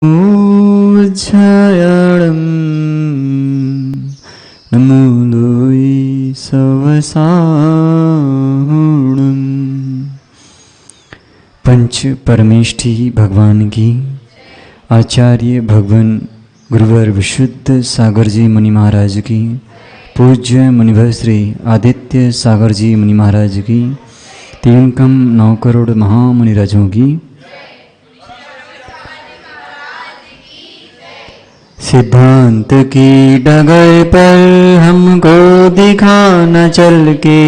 उज्जयणं नमोदोयि सवसाणं। पंच परमेष्ठी भगवान की, आचार्य भगवान गुरुवर विशुद्ध सागर जी मुनि महाराज की, पूज्य मुनिवर श्री आदित्य सागर जी मुनि महाराज की, 9 करोड़ महामुनिराजों की, सिद्धांत की डगर पर हमको दिखाना चल के,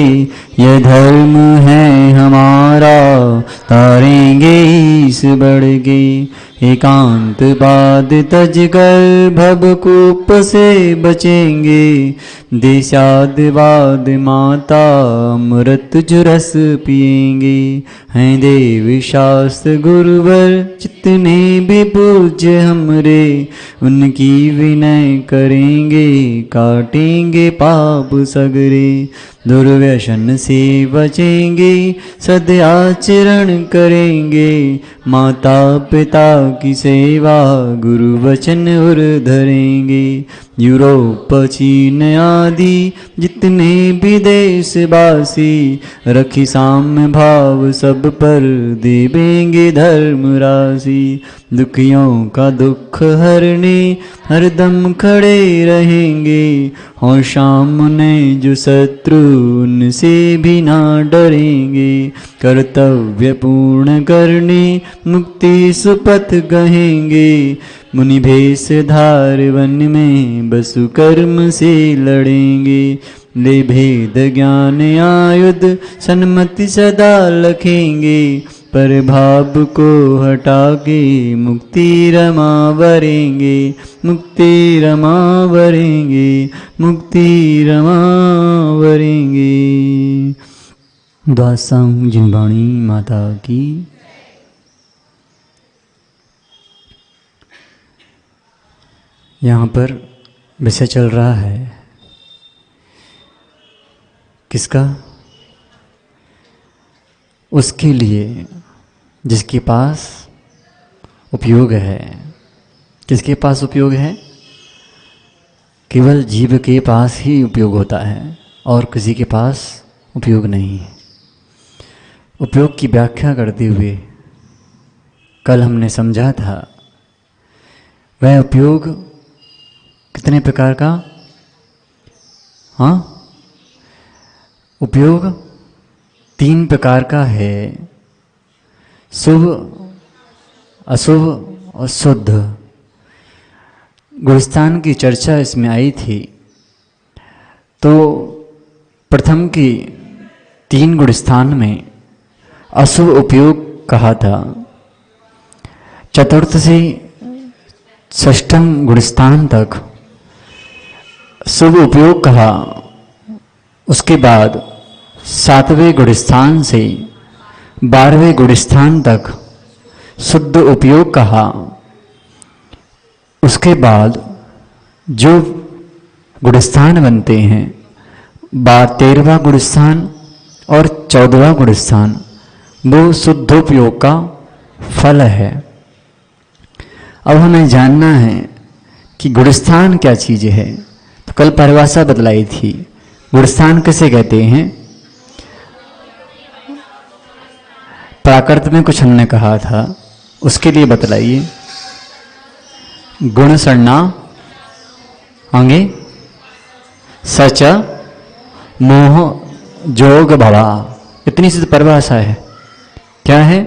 यह धर्म है हमारा, तारेंगे इस बढ़ के। एकांत बाद तज कर भवकूप से बचेंगे, देशादिवाद माता अमृत जुरस पिएंगे। हैं देव शास्त्र गुरुवर जितने भी पूज्य हमरे, उनकी विनय करेंगे, काटेंगे पाप सगरे। दुर्व्यसन से बचेंगे, सदाचरण करेंगे, माता पिता की सेवा गुरु वचन उर धरेंगे। यूरोप चीन आदि जितने भी देशवासी, रखी साम्य भाव सब पर देवेंगे धर्म राशि। दुखियों का दुख हरने हरदम खड़े रहेंगे, और सामने जो शत्रु उनसे भी ना डरेंगे। कर्तव्य पूर्ण करने मुक्ति सुपथ कहेंगे, मुनि भेष धार वन में बसु कर्म से लड़ेंगे। ले भेद ज्ञान आयुध सन्मति सदा लखेंगे, पर भाव को हटा के मुक्ति रमा वरेंगे, मुक्ति रमा वरेंगे, मुक्ति रमा वरेंगे। दासांग जिनवाणी माता की। यहाँ पर विषय चल रहा है किसका? उसके लिए जिसके पास उपयोग है। किसके पास उपयोग है? केवल जीव के पास ही उपयोग होता है और किसी के पास उपयोग नहीं है। उपयोग की व्याख्या करते हुए कल हमने समझा था, वह उपयोग कितने प्रकार का? हाँ, उपयोग 3 प्रकार का है, शुभ, अशुभ और शुद्ध। गुणस्थान की चर्चा इसमें आई थी। तो प्रथम की 3 गुणस्थान में अशुभ उपयोग कहा था। चतुर्थ से षष्ठम गुणस्थान तक शुभ उपयोग कहा। उसके बाद 7वें गुणस्थान से 12वें गुणस्थान तक शुद्ध उपयोग कहा। उसके बाद जो गुणस्थान बनते हैं 13वां गुणस्थान और 14वां गुणस्थान, वो शुद्धोपयोग का फल है। अब हमें जानना है कि गुणस्थान क्या चीज़ है। तो कल परिभाषा बतलाई थी, गुणस्थान किसे कहते हैं? प्राकृत में कुछ हमने कहा था, उसके लिए बतलाइए। गुण सन्ना आगे सच मोह जोग भवा, इतनी सी परिभाषा है। क्या है?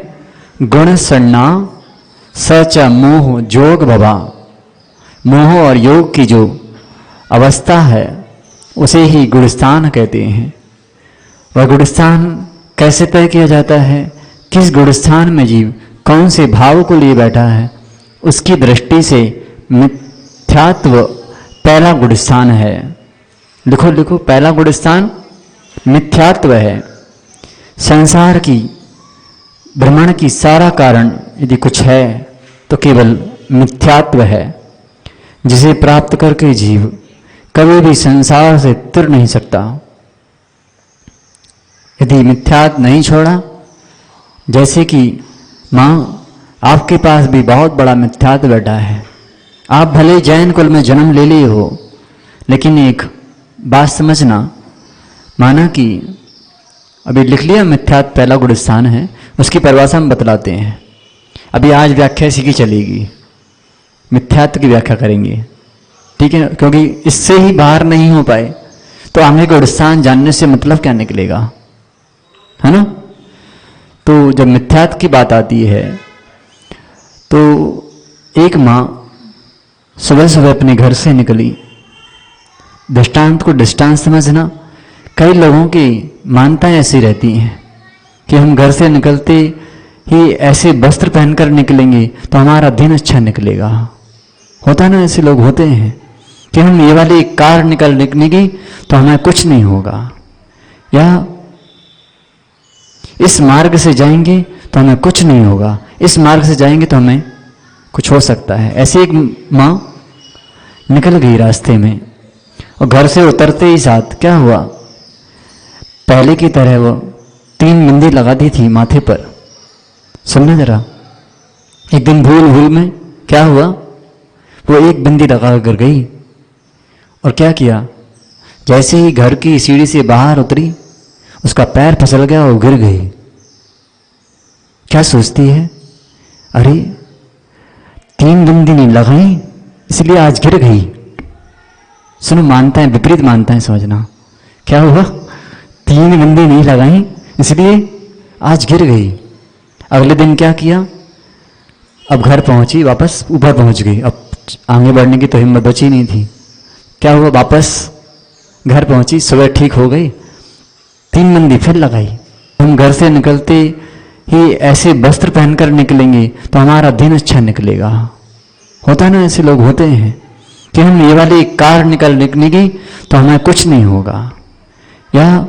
गुण सन्ना सच मोह जोग भवा। मोह और योग की जो अवस्था है उसे ही गुणस्थान कहते हैं। वह गुणस्थान कैसे तय किया जाता है? किस गुणस्थान में जीव कौन से भाव को लिए बैठा है, उसकी दृष्टि से मिथ्यात्व पहला गुणस्थान है। लिखो लिखो, पहला गुणस्थान मिथ्यात्व है। संसार की भ्रमण की सारा कारण यदि कुछ है तो केवल मिथ्यात्व है, जिसे प्राप्त करके जीव कभी भी संसार से तिर नहीं सकता। यदि मिथ्यात्व नहीं छोड़ा, जैसे कि माँ आपके पास भी बहुत बड़ा मिथ्यात्व बैठा है। आप भले जैन कुल में जन्म ले लिए हो, लेकिन एक बात समझना, माना कि अभी लिख लिया मिथ्यात्व पहला गुण स्थान है, उसकी परिभाषा हम बतलाते हैं। अभी आज व्याख्या इसी की चलेगी, मिथ्यात्व की व्याख्या करेंगे, ठीक है, क्योंकि इससे ही बाहर नहीं हो पाए तो आगे गुण स्थान जानने से मतलब क्या निकलेगा, है ना। तो जब मिथ्यात्व की बात आती है तो एक माँ सुबह सुबह अपने घर से निकली। दृष्टांत को दृष्टांत समझना, कई लोगों की मान्यताएं ऐसी रहती हैं कि हम घर से निकलते ही ऐसे वस्त्र पहनकर निकलेंगे तो हमारा दिन अच्छा निकलेगा। होता ना, ऐसे लोग होते हैं कि हम ये वाली कार निकलेंगे तो हमें कुछ नहीं होगा, या इस मार्ग से जाएंगे तो हमें कुछ नहीं होगा, इस मार्ग से जाएंगे तो हमें कुछ हो सकता है। ऐसी एक माँ निकल गई रास्ते में और घर से उतरते ही साथ क्या हुआ, पहले की तरह वो 3 बिंदी लगा दी थी माथे पर। सुनना जरा, एक दिन भूल में क्या हुआ, वो 1 बिंदी लगा कर गई और क्या किया, जैसे ही घर की सीढ़ी से बाहर उतरी उसका पैर फिसल गया और गिर गई। क्या सोचती है, अरे 3 बिंदी नहीं लगाई इसलिए आज गिर गई। सुनो, मानता है, विपरीत मानता है, समझना क्या हुआ, 3 बिंदी नहीं लगाई इसलिए आज गिर गई। अगले दिन क्या किया, अब घर पहुंची, वापस ऊपर पहुंच गई, अब आगे बढ़ने की तो हिम्मत बची नहीं थी। क्या हुआ, वापस घर पहुंची, सुबह ठीक हो गई, 3 बिंदी फिर लगाई। हम घर से निकलते ही ऐसे वस्त्र पहनकर निकलेंगे तो हमारा दिन अच्छा निकलेगा। होता ना, ऐसे लोग होते हैं कि हम ये वाली कार निकलेंगे तो हमें कुछ नहीं होगा, या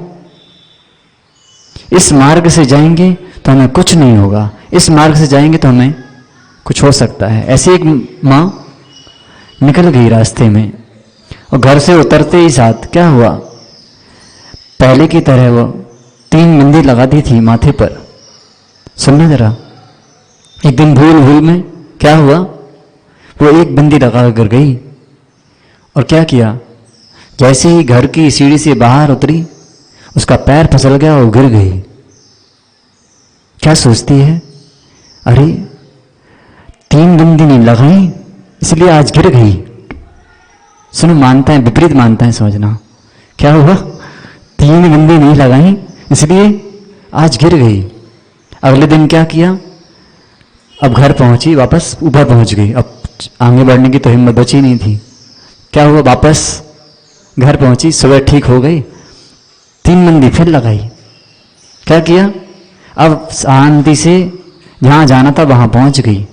इस मार्ग से जाएंगे तो हमें कुछ नहीं होगा, इस मार्ग से जाएंगे तो हमें कुछ हो सकता है। ऐसी एक माँ निकल गई रास्ते में और घर से उतरते ही साथ क्या हुआ, पहले की तरह वो 3 बिंदी लगा दी थी माथे पर। सुनना जरा, एक दिन भूल में क्या हुआ, वो 1 बिंदी लगा कर गई और क्या किया, जैसे ही घर की सीढ़ी से बाहर उतरी उसका पैर फिसल गया और गिर गई। क्या सोचती है, अरे 3 बिंदी नहीं लगाई इसलिए आज गिर गई। सुनो, मानता है, विपरीत मानता है, समझना क्या हुआ, 3 बिंदी नहीं लगाई इसलिए आज गिर गई। अगले दिन क्या किया, अब घर पहुंची, वापस ऊपर पहुंच गई, अब आगे बढ़ने की तो हिम्मत बची नहीं थी। क्या हुआ, वापस घर पहुंची, सुबह ठीक हो गई, 3 बिंदी फिर लगाई। क्या किया, अब शांति से जहां जाना था वहां पहुंच गई।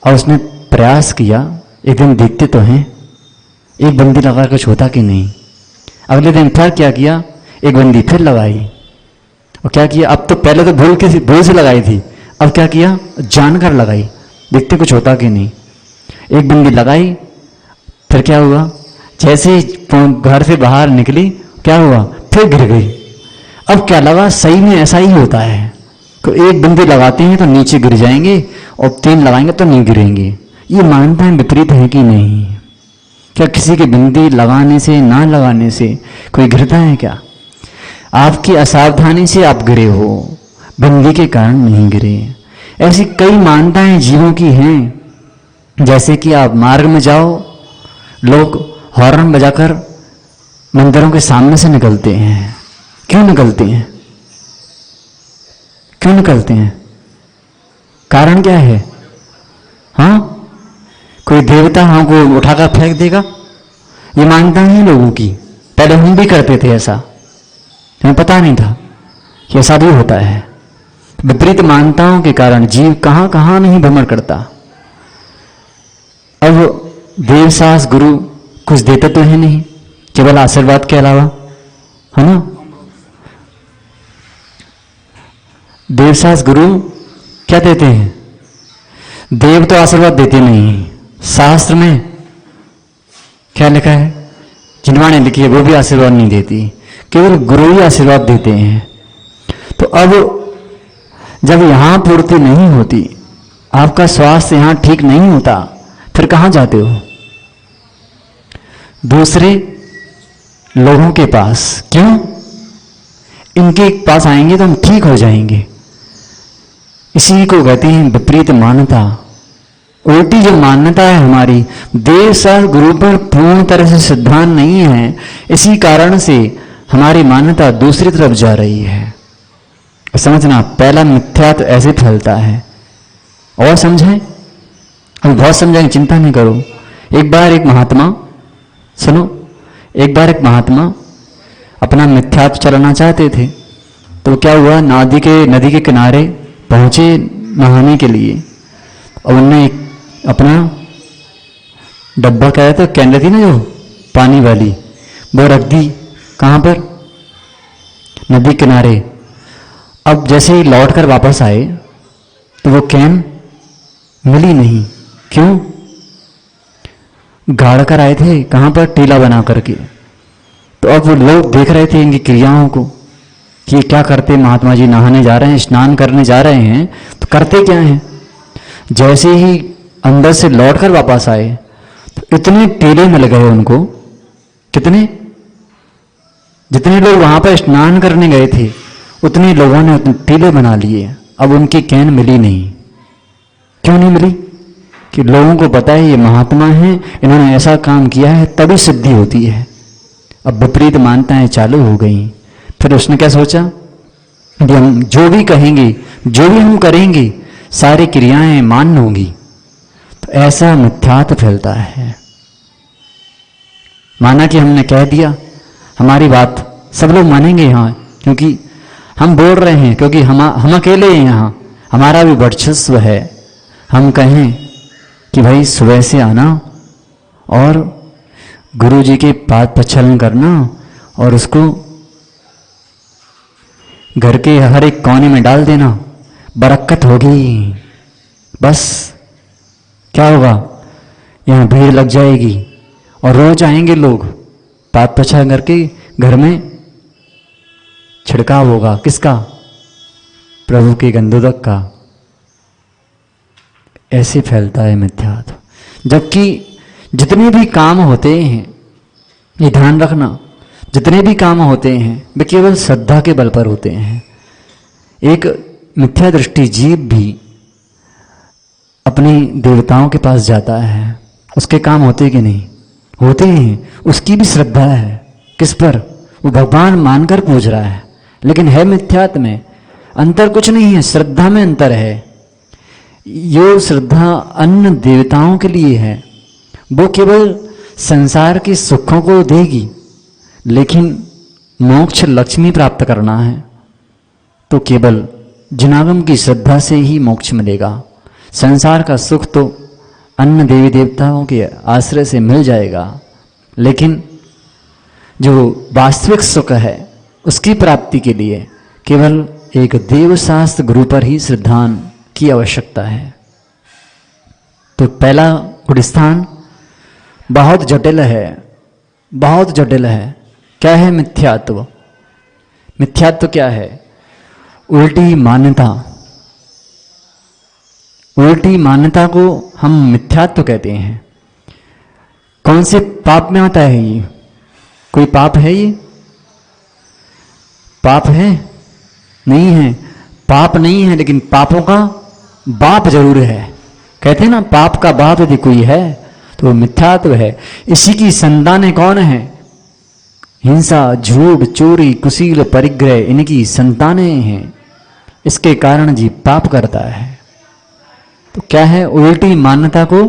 और उसने प्रयास किया, एक दिन देखते तो हैं 1 बिंदी लगा कुछ होता कि नहीं। अगले दिन फिर क्या किया, 1 बिंदी फिर लगाई और क्या किया, अब तो पहले तो भूल से लगाई थी, अब क्या किया, जानकर लगाई, देखते कुछ होता कि नहीं। 1 बिंदी लगाई, फिर क्या हुआ, जैसे ही घर से बाहर निकली क्या हुआ, फिर गिर गई। अब क्या लगा, सही में ऐसा ही होता है, तो 1 बिंदी लगाते हैं तो नीचे गिर जाएंगे और 3 लगाएंगे तो नहीं गिरेंगे। ये मानता है विपरीत है कि नहीं? क्या किसी की बिंदी लगाने से ना लगाने से कोई गिरता है क्या? आपकी असावधानी से आप गिरे हो, बिंदी के कारण नहीं गिरे। ऐसी कई मान्यताएं जीवों की हैं, जैसे कि आप मार्ग में जाओ, लोग हॉर्न बजाकर मंदिरों के सामने से निकलते हैं। क्यों निकलते हैं? क्यों निकलते हैं? कारण क्या है? हाँ, कोई देवता हमको उठाकर फेंक देगा, ये मान्यता है लोगों की। पहले हम भी करते थे ऐसा, हमें पता नहीं था कि ऐसा भी होता है। विपरीत मान्यताओं के कारण जीव कहां कहां नहीं भ्रमण करता। अब देवसास गुरु कुछ देते तो है नहीं, केवल आशीर्वाद के अलावा, है ना। देवसास गुरु क्या देते हैं? देव तो आशीर्वाद देते नहीं। शास्त्र में क्या लिखा है? जिनवाणी लिखी है वो भी आशीर्वाद नहीं देती, केवल गुरु ही आशीर्वाद देते हैं। तो अब जब यहां पूर्ति नहीं होती, आपका स्वास्थ्य यहां ठीक नहीं होता, फिर कहां जाते हो? दूसरे लोगों के पास। क्यों? इनके पास आएंगे तो हम ठीक हो जाएंगे। इसी को कहते हैं विपरीत मान्यता। उल्टी जो मान्यता है हमारी, देव सह गुरु पर पूर्ण तरह से सिद्धांत नहीं है, इसी कारण से हमारी मान्यता दूसरी तरफ जा रही है। समझना, पहला मिथ्या तो ऐसे फैलता है। और समझें, हम बहुत समझाएंगे, चिंता नहीं करो। एक बार एक महात्मा, सुनो, एक बार एक महात्मा अपना मिथ्यात्व चलाना चाहते थे। तो क्या हुआ, नदी के किनारे पहुंचे नहाने के लिए, और उनने अपना डब्बा, क्या था, कैंडल थी ना जो पानी वाली, वो रख दी। कहाँ पर? नदी किनारे। अब जैसे ही लौट कर वापस आए तो वो कैन मिली नहीं। क्यों? गाड़ कर आए थे, कहाँ पर? टीला बना करके। तो अब वो लोग देख रहे थे इनकी क्रियाओं को कि ये क्या करते, महात्मा जी नहाने जा रहे हैं, स्नान करने जा रहे हैं, तो करते क्या हैं। जैसे ही अंदर से लौटकर वापस आए तो इतने टीले मिल गए उनको, कितने, जितने लोग वहां पर स्नान करने गए थे उतने लोगों ने उतने टीले बना लिए। अब उनकी कैन मिली नहीं। क्यों नहीं मिली? कि लोगों को पता है ये महात्मा हैं, इन्होंने ऐसा काम किया है, तभी सिद्धि होती है। अब विपरीत मान्यताएं चालू हो गई। फिर उसने क्या सोचा कि हम जो भी कहेंगे, जो भी हम करेंगे, सारी क्रियाएं मान्य होंगी। तो ऐसा मिथ्यात्व फैलता है। माना कि हमने कह दिया, हमारी बात सब लोग मानेंगे यहाँ, क्योंकि हम बोल रहे हैं, क्योंकि हम अकेले हैं यहाँ, हमारा भी वर्चस्व है। हम कहें कि भाई सुबह से आना और गुरु जी के पाद प्रक्षालन करना और उसको घर के हर एक कोने में डाल देना, बरकत होगी। बस क्या होगा, यहाँ भीड़ लग जाएगी और रोज आएंगे लोग, पाद प्रक्षालन करके घर में छिड़काव होगा। किसका? प्रभु के गंधोदक का। ऐसे फैलता है मिथ्यात्व। जबकि जितने भी काम होते हैं, ये ध्यान रखना, जितने भी काम होते हैं वे केवल श्रद्धा के बल पर होते हैं। एक मिथ्या दृष्टि जीव भी अपनी देवताओं के पास जाता है, उसके काम होते कि नहीं? होते हैं। उसकी भी श्रद्धा है। किस पर? वो भगवान मानकर पूज रहा है, लेकिन है मिथ्यात्व में। अंतर कुछ नहीं है, श्रद्धा में अंतर है। यो श्रद्धा अन्य देवताओं के लिए है, वो केवल संसार के सुखों को देगी, लेकिन मोक्ष लक्ष्मी प्राप्त करना है तो केवल जनागम की श्रद्धा से ही मोक्ष मिलेगा। संसार का सुख तो अन्य देवी देवताओं के आश्रय से मिल जाएगा, लेकिन जो वास्तविक सुख है उसकी प्राप्ति के लिए केवल एक देवशास्त्र गुरु पर ही श्रद्धान की आवश्यकता है। तो पहला गुणस्थान बहुत जटिल है, बहुत जटिल है। क्या है मिथ्यात्व? मिथ्यात्व क्या है? उल्टी मान्यता। उल्टी मान्यता को हम मिथ्यात्व कहते हैं। कौन से पाप में आता है ये? कोई पाप है ये? पाप है? नहीं है। पाप नहीं है, लेकिन पापों का बाप जरूर है। कहते हैं ना, पाप का बाप यदि कोई है तो वो मिथ्यात्व है। इसी की संतानें कौन है? हिंसा, झूठ, चोरी, कुशील, परिग्रह, इनकी संतानें हैं। इसके कारण जीव पाप करता है। तो क्या है? उल्टी मान्यता को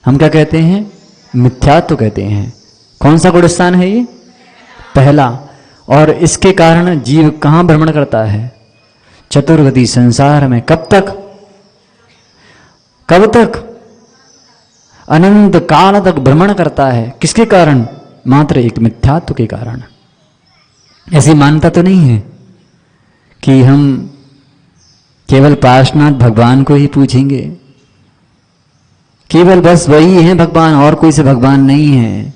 हम क्या कहते हैं? मिथ्यात्व कहते हैं। कौन सा गुणस्थान है ये? पहला। और इसके कारण जीव कहां भ्रमण करता है? चतुर्गति संसार में। कब तक? कब तक? अनंत काल तक भ्रमण करता है। किसके कारण? मात्र एक मिथ्यात्व के कारण। ऐसी मान्यता तो नहीं है कि हम केवल पार्श्वनाथ भगवान को ही पूछेंगे, केवल बस वही है भगवान, और कोई से भगवान नहीं है।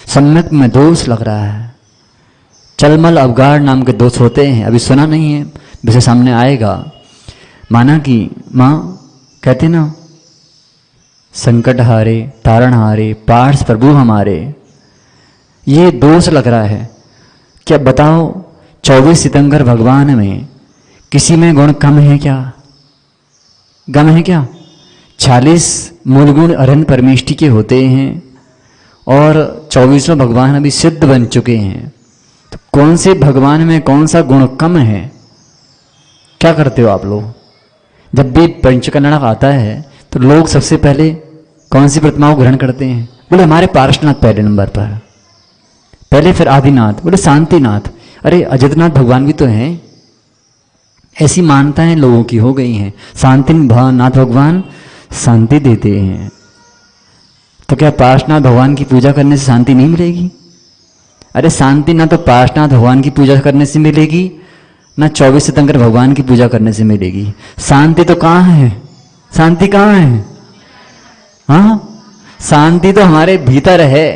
सम्यक में दोष लग रहा है। चलमल अवगाढ़ नाम के दोष होते हैं, अभी सुना नहीं है, विषय सामने आएगा। माना कि माँ कहते ना, संकट हारे तारण हारे पार्थ प्रभु हमारे, ये दोष लग रहा है। क्या बताओ 24 तीर्थंकर भगवान में किसी में गुण कम है क्या? गम है क्या? 40 मूल गुण अरहंत परमेष्टि के होते हैं और 24वां भगवान अभी सिद्ध बन चुके हैं। तो कौन से भगवान में कौन सा गुण कम है? क्या करते हो आप लोग? जब भी पंचकन्याक आता है तो लोग सबसे पहले कौन सी प्रतिमा को ग्रहण करते हैं? बोले हमारे पार्श्वनाथ पहले नंबर पर, पहले फिर आदिनाथ, बोले शांतिनाथ। अरे अजितनाथ भगवान भी तो हैं। ऐसी मान्यताएं लोगों की हो गई हैं। शांतिनाथ भगवान शांति देते हैं, तो क्या पार्श्वनाथ भगवान की पूजा करने से शांति नहीं मिलेगी? अरे शांति ना तो पार्श्वनाथ भगवान की पूजा करने से मिलेगी, ना 24 तीर्थंकर भगवान की पूजा करने से मिलेगी। शांति तो कहाँ है? शांति कहाँ है? हाँ, शांति तो हमारे भीतर है,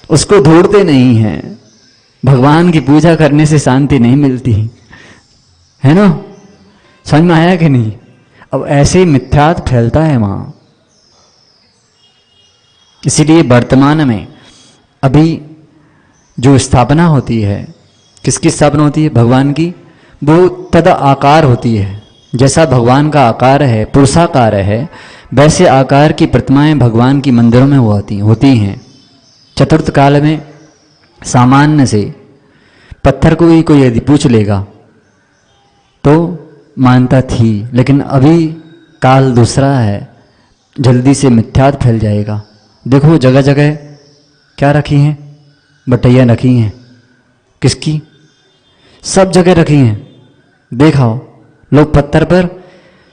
उसको ढूंढते नहीं हैं। भगवान की पूजा करने से शांति नहीं मिलती है ना? समझ में आया कि नहीं? अब ऐसे मिथ्यात्व फैलता है वहां। इसीलिए वर्तमान में अभी जो स्थापना होती है, किसकी स्थापना होती है? भगवान की। वो तद आकार होती है, जैसा भगवान का आकार है, पुरुषाकार है, वैसे आकार की प्रतिमाएं भगवान की मंदिरों में होती हैं। चतुर्थ काल में सामान्य से पत्थर को ही कोई यदि पूछ लेगा तो मानता थी, लेकिन अभी काल दूसरा है, जल्दी से मिथ्यात्व फैल जाएगा। देखो जगह जगह क्या रखी हैं? बटैया रखी हैं। किसकी? सब जगह रखी हैं। देखाओ, लोग पत्थर पर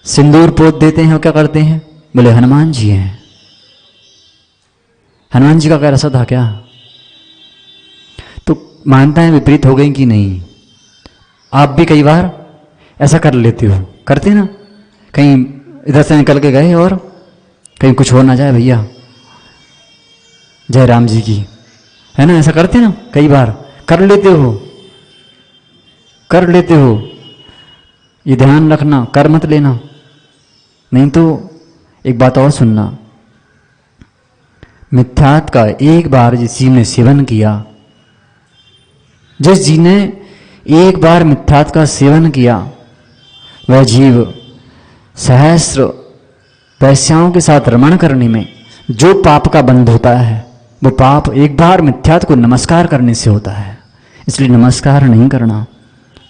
सिंदूर पोत देते हैं और क्या करते हैं? बोले हनुमान जी हैं। हनुमान जी का क्या रसा था क्या? तो मानताएं विपरीत हो गई कि नहीं? आप भी कई बार ऐसा कर लेते हो, करते ना? कहीं इधर से निकल के गए और कहीं कुछ हो ना जाए, भैया जय राम जी की, है ना? ऐसा करते ना, कई बार कर लेते हो, कर लेते हो। ये ध्यान रखना, कर मत लेना, नहीं तो एक बात और सुनना। मिथ्यात्व का एक बार जिस जीव ने सेवन किया, जिस जीव ने एक बार मिथ्यात्व का सेवन किया, वह जीव सहस्र वैश्याओं के साथ रमण करने में जो पाप का बंध होता है, वो पाप एक बार मिथ्यात्व को नमस्कार करने से होता है। इसलिए नमस्कार नहीं करना।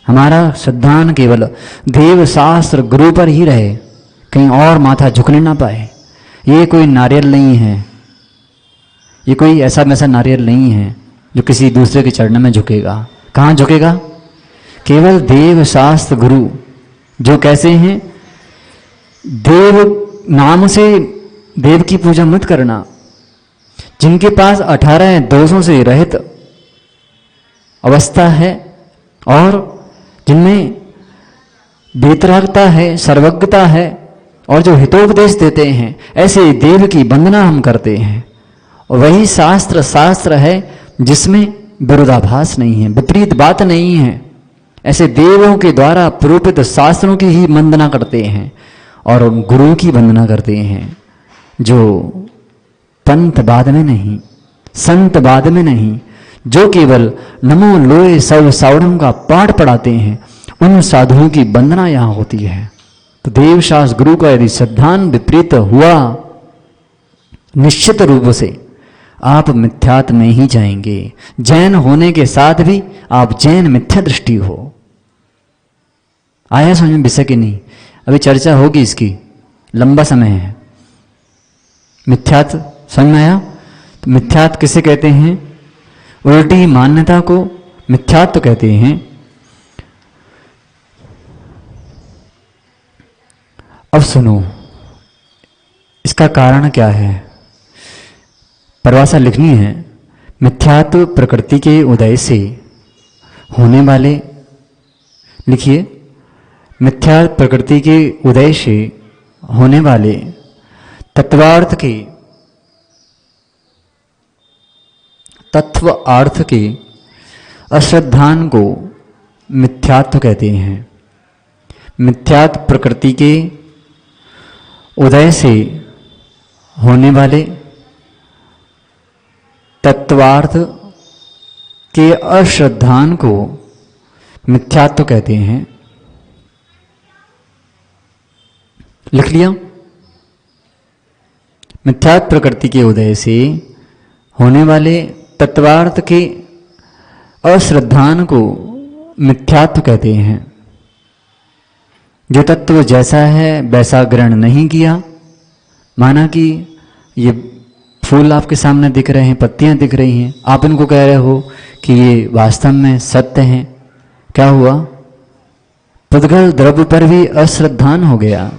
हमारा श्रद्धान केवल देव शास्त्र गुरु पर ही रहे, कहीं और माथा झुकने ना पाए। ये कोई नारियल नहीं है, ये कोई ऐसा वैसा नारियल नहीं है जो किसी दूसरे के चरण में झुकेगा। कहाँ झुकेगा? केवल देव शास्त्र गुरु, जो कैसे हैं? देव नाम से देव की पूजा मत करना, जिनके पास 18 दोषों से रहित अवस्था है और जिनमें बेतरागता है, सर्वज्ञता है और जो हितोपदेश देते हैं, ऐसे देव की वंदना हम करते हैं। और वही शास्त्र है जिसमें विरोधाभास नहीं है, विपरीत बात नहीं है। ऐसे देवों के द्वारा प्रोपित शास्त्रों की ही वंदना करते हैं और उन गुरु की वंदना करते हैं जो पंथ बाद में नहीं, संत बाद में नहीं, जो केवल नमो लोए सब सावड़म का पाठ पढ़ाते हैं, उन साधुओं की वंदना यहाँ होती है। तो देवशास्त्र गुरु का यदि श्रद्धान विपरीत हुआ, निश्चित रूप से आप मिथ्यात्व में ही जाएंगे। जैन होने के साथ भी आप जैन मिथ्या दृष्टि हो। आया समझ में विषय की नहीं? अभी चर्चा होगी इसकी, लंबा समय है। मिथ्यात्व समझ में आया? तो मिथ्यात्व किसे कहते हैं? उल्टी मान्यता को मिथ्यात्व कहते हैं। अब सुनो, इसका कारण क्या है? परिभाषा लिखनी है। मिथ्यात्व प्रकृति के उदय से होने वाले, लिखिए, मिथ्या प्रकृति के उदय से होने वाले तत्व अर्थ के अश्रद्धान को मिथ्यात्व कहते हैं। मिथ्यात्व प्रकृति के उदय से होने वाले तत्वार्थ के अश्रद्धान को मिथ्यात्व कहते हैं। लिख लिया? मिथ्यात्व प्रकृति के उदय से होने वाले तत्वार्थ के अश्रद्धान को मिथ्यात्व कहते हैं। जो तत्व जैसा है वैसा ग्रहण नहीं किया, माना कि ये फूल आपके सामने दिख रहे हैं, पत्तियां दिख रही हैं, आप इनको कह रहे हो कि ये वास्तव में सत्य हैं। क्या हुआ? पुद्गल द्रव्य पर भी अश्रद्धान हो गया,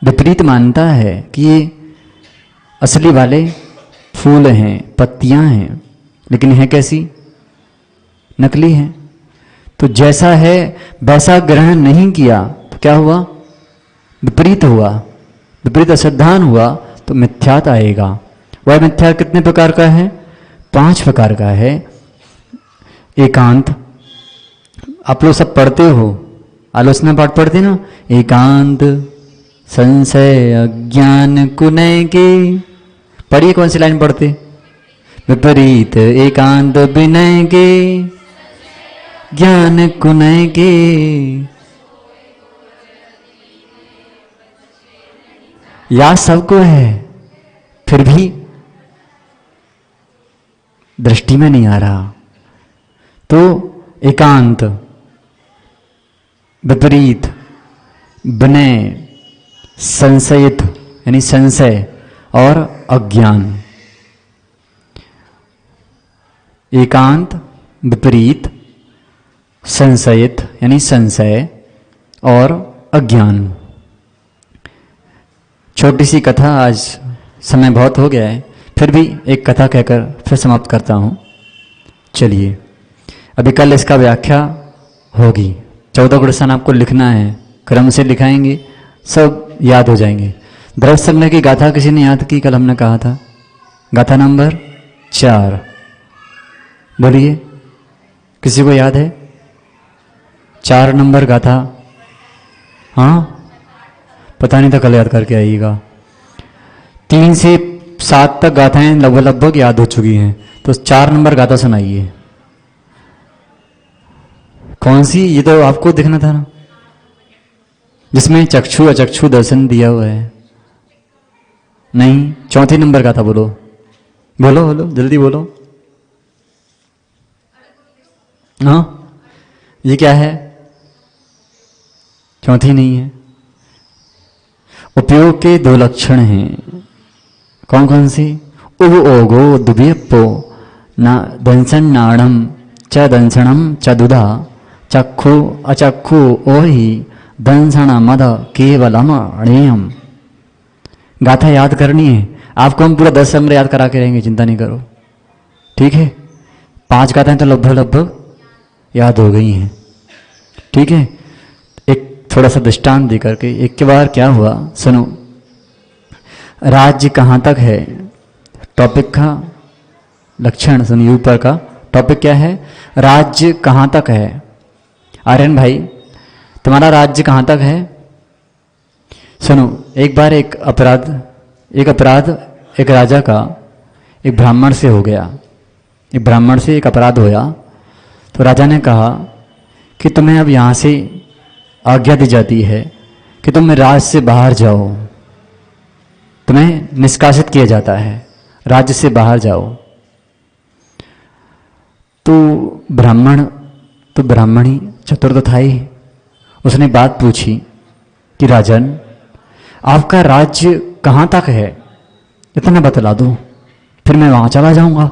विपरीत मानता है कि ये असली वाले फूल हैं, पत्तियां हैं, लेकिन है कैसी? नकली है। तो जैसा है वैसा ग्रहण नहीं किया तो क्या हुआ? विपरीत हुआ, विपरीत अश्रद्धान हुआ, तो मिथ्यात आएगा। वह मिथ्या कितने प्रकार का है? 5 प्रकार का है। एकांत, आप लोग सब पढ़ते हो, आलोचना पाठ पढ़ते ना? एकांत संशय अज्ञान कुनय के, पढ़िए कौन सी लाइन पढ़ते? विपरीत एकांत विनय के, ज्ञान कुनय के। याद सबको है, फिर भी दृष्टि में नहीं आ रहा। तो एकांत, विपरीत, विनय, संशयित यानी संशय और अज्ञान। एकांत, विपरीत, संशयित यानी संशय और अज्ञान। छोटी सी कथा, आज समय बहुत हो गया है, फिर भी एक कथा कहकर फिर समाप्त करता हूँ। चलिए, अभी कल इसका व्याख्या होगी। 14 क्वेश्चन आपको लिखना है, क्रम से लिखाएंगे, सब याद हो जाएंगे। द्रव्य संग्रह की गाथा किसी ने याद की? कल हमने कहा था गाथा नंबर 4, बोलिए, किसी को याद है? 4 नंबर गाथा। हाँ, पता नहीं था, कल याद करके आइएगा। 3 से 7 तक गाथाएं लगभग याद हो चुकी हैं, तो 4 नंबर गाथा सुनाइए। कौन सी? ये तो आपको दिखना था ना, जिसमें चक्षु अचक्षु दर्शन दिया हुआ है। नहीं, 4 नंबर गाथा बोलो, बोलो बोलो, जल्दी बोलो। हाँ, ये क्या है? 4 नहीं है। उपयोग के 2 लक्षण हैं। कौन कौन से? उग ओगो दुबियप्पो ना दंसन नाड़म च दंसणम च दुधा चक्षु अचक्षु ओहि दंसण मद केवलम अणेयम। गाथा याद करनी है आपको, हम पूरा 10 नंबर याद करा के रहेंगे, चिंता नहीं करो, ठीक है? 5 गाथाएं तो लगभग याद हो गई हैं, ठीक है? एक थोड़ा सा दृष्टांत दे करके, एक के बार क्या हुआ सुनो। राज्य कहाँ तक है, टॉपिक का लक्षण सुनिए। ऊपर का टॉपिक क्या है? राज्य कहाँ तक है। आर्यन भाई, तुम्हारा राज्य कहाँ तक है? सुनो, एक बार एक अपराध एक राजा का एक ब्राह्मण से हो गया। एक ब्राह्मण से एक अपराध होया, तो राजा ने कहा कि तुम्हें अब यहाँ से आज्ञा दी जाती है कि तुम राज्य से बाहर जाओ, तुम्हें निष्कासित किया जाता है, राज्य से बाहर जाओ। तो ब्राह्मणी चतुर तो था ही, उसने बात पूछी कि राजन, आपका राज्य कहाँ तक है, इतना बतला दो, फिर मैं वहाँ चला जाऊँगा।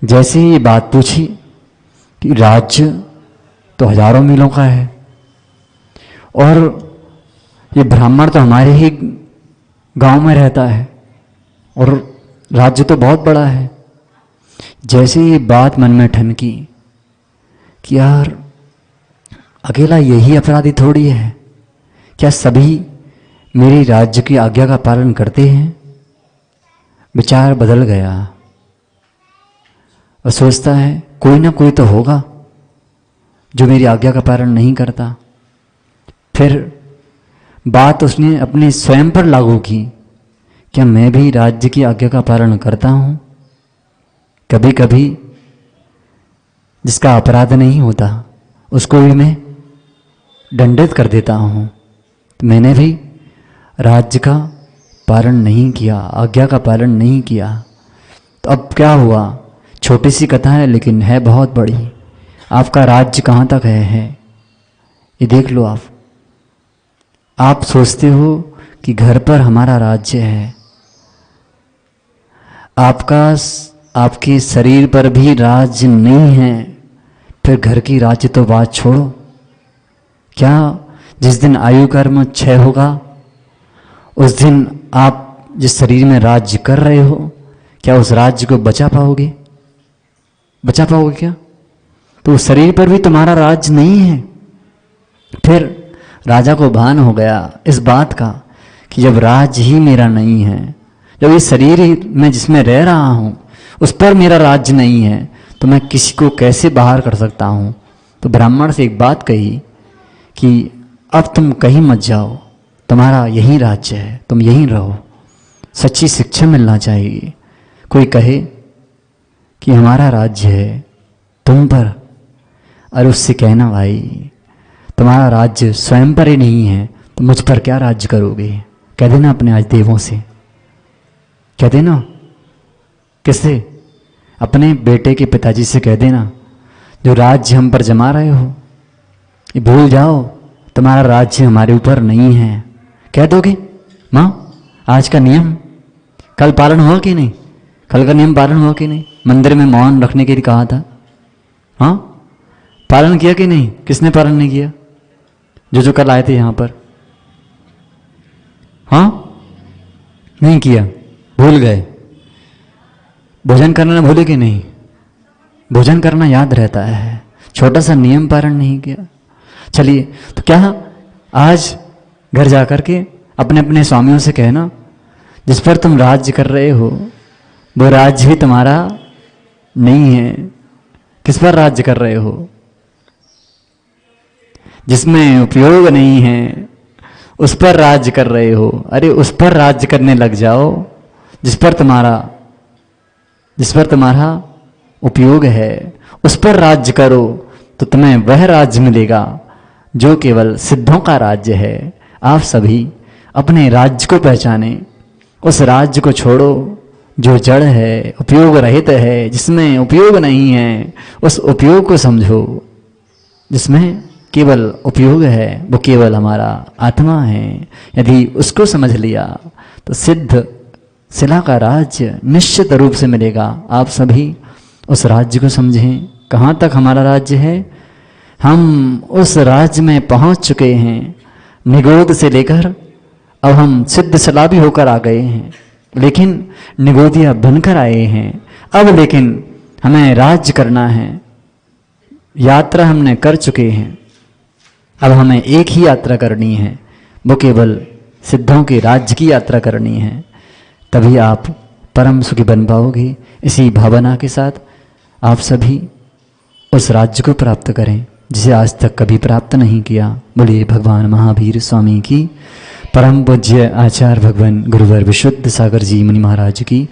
जैसे ही ये बात पूछी कि राज्य तो हजारों मीलों का है और ये ब्राह्मण तो हमारे ही गांव में रहता है और राज्य तो बहुत बड़ा है। जैसे ये बात मन में ठनकी कि यार अकेला यही अपराधी थोड़ी है, क्या सभी मेरी राज्य की आज्ञा का पालन करते हैं? विचार बदल गया और सोचता है कोई ना कोई तो होगा जो मेरी आज्ञा का पालन नहीं करता। फिर बात उसने अपने स्वयं पर लागू की, क्या मैं भी राज्य की आज्ञा का पालन करता हूँ? कभी कभी जिसका अपराध नहीं होता उसको भी मैं दंडित कर देता हूँ। तो मैंने भी राज्य का पालन नहीं किया, आज्ञा का पालन नहीं किया। तो अब क्या हुआ? छोटी सी कथा है लेकिन है बहुत बड़ी। आपका राज्य कहाँ तक है ये देख लो। आप सोचते हो कि घर पर हमारा राज्य है, आपके शरीर पर भी राज्य नहीं है, फिर घर की राज्य तो बात छोड़ो। क्या जिस दिन आयु कर्म क्षय होगा उस दिन आप जिस शरीर में राज्य कर रहे हो, क्या उस राज्य को बचा पाओगे? बचा पाओगे क्या? तो उस शरीर पर भी तुम्हारा राज्य नहीं है। फिर राजा को भान हो गया इस बात का कि जब राज्य ही मेरा नहीं है, जब इस शरीर में जिसमें रह रहा हूँ उस पर मेरा राज्य नहीं है, तो मैं किसी को कैसे बाहर कर सकता हूँ? तो ब्राह्मण से एक बात कही कि अब तुम कहीं मत जाओ, तुम्हारा यही राज्य है, तुम यहीं रहो। सच्ची शिक्षा मिलना चाहिए। कोई कहे कि हमारा राज्य है तुम पर, और उससे कहना भाई तुम्हारा राज्य स्वयं पर ही नहीं है तो मुझ पर क्या राज्य करोगे? कह देना अपने आज देवों से, कह देना। किससे? अपने बेटे के पिताजी से कह देना, जो राज्य हम पर जमा रहे हो ये भूल जाओ, तुम्हारा राज्य हमारे ऊपर नहीं है। कह दोगे? माँ आज का नियम कल पालन हुआ कि नहीं? कल का नियम पालन हुआ कि नहीं? मंदिर में मौन रखने के लिए कहा था, हाँ पालन किया कि नहीं? किसने पालन नहीं किया? जो कल आए थे यहाँ पर, हाँ नहीं किया, भूल गए। भोजन करना भूले कि नहीं? भोजन करना याद रहता है, छोटा सा नियम पालन नहीं किया। चलिए, तो क्या आज घर जाकर के अपने अपने स्वामियों से कहना, जिस पर तुम राज्य कर रहे हो वो राज्य भी तुम्हारा नहीं है। किस पर राज्य कर रहे हो? जिसमें उपयोग नहीं है उस पर राज्य कर रहे हो। अरे उस पर राज्य करने लग जाओ जिस पर तुम्हारा उपयोग है, उस पर राज्य करो तो तुम्हें वह राज्य मिलेगा जो केवल सिद्धों का राज्य है। आप सभी अपने राज्य को पहचाने, उस राज्य को छोड़ो जो जड़ है, उपयोग रहित है, जिसमें उपयोग नहीं है। उस उपयोग को समझो जिसमें केवल उपयोग है, वो केवल हमारा आत्मा है। यदि उसको समझ लिया तो सिद्ध शिला का राज्य निश्चित रूप से मिलेगा। आप सभी उस राज्य को समझें। कहाँ तक हमारा राज्य है? हम उस राज्य में पहुंच चुके हैं। निगोद से लेकर अब हम सिद्ध शिला भी होकर आ गए हैं, लेकिन निगोदिया बनकर आए हैं। अब लेकिन हमें राज्य करना है। यात्रा हमने कर चुके हैं, अब हमें एक ही यात्रा करनी है, वो केवल सिद्धों के राज्य की यात्रा करनी है। तभी आप परम सुखी बन पाओगे। इसी भावना के साथ आप सभी उस राज्य को प्राप्त करें जिसे आज तक कभी प्राप्त नहीं किया। बोलिए भगवान महावीर स्वामी की, परम पूज्य आचार्य भगवान गुरुवर विशुद्ध सागर जी मुनि महाराज की